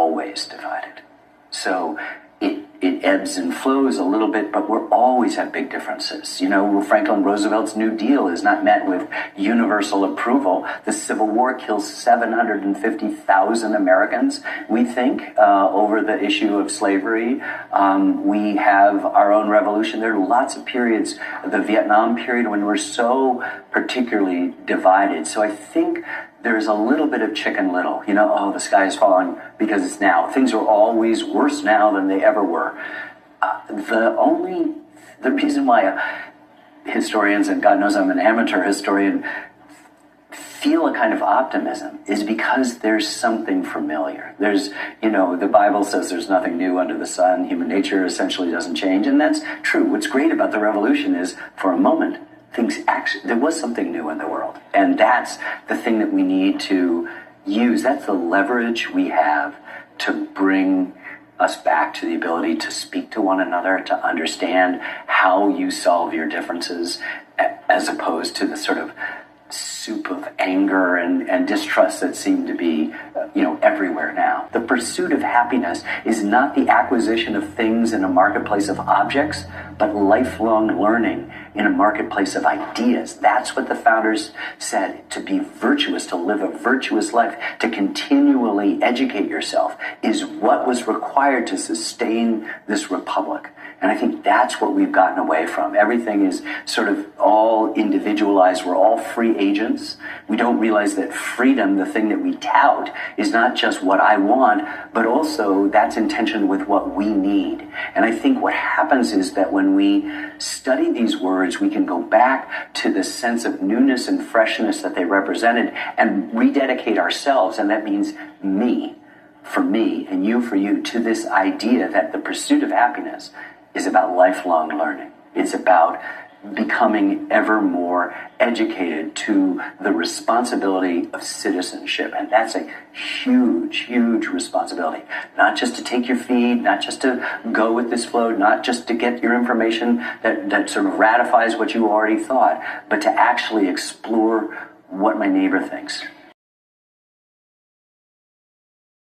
always divided. So it ebbs and flows a little bit, but we'll always have big differences. You know, Franklin Roosevelt's New Deal is not met with universal approval. The Civil War kills 750,000 Americans, we think, over the issue of slavery. We have our own revolution. There are lots of periods, the Vietnam period, when we're so particularly divided. So I think there's a little bit of Chicken Little, you know, oh, the sky is falling because it's now. Things are always worse now than they ever were. The reason why historians, and God knows I'm an amateur historian, feel a kind of optimism is because there's something familiar. There's, you know, the Bible says there's nothing new under the sun. Human nature essentially doesn't change, and that's true. What's great about the revolution is, for a moment, there was something new in the world. And that's the thing that we need to use. That's the leverage we have to bring us back to the ability to speak to one another, to understand how you solve your differences, as opposed to the sort of soup of anger and distrust that seem to be, everywhere now. The pursuit of happiness is not the acquisition of things in a marketplace of objects, but lifelong learning in a marketplace of ideas. That's what the founders said. To be virtuous, to live a virtuous life, to continually educate yourself is what was required to sustain this republic. And I think that's what we've gotten away from. Everything is sort of all individualized. We're all free agents. We don't realize that freedom, the thing that we tout, is not just what I want, but also that's in tension with what we need. And I think what happens is that when we study these words, we can go back to the sense of newness and freshness that they represented and rededicate ourselves. And that means me for me and you for you, to this idea that the pursuit of happiness is about lifelong learning. It's about becoming ever more educated to the responsibility of citizenship. And that's a huge, huge responsibility. Not just to take your feed, not just to go with this flow, not just to get your information that sort of ratifies what you already thought, but to actually explore what my neighbor thinks.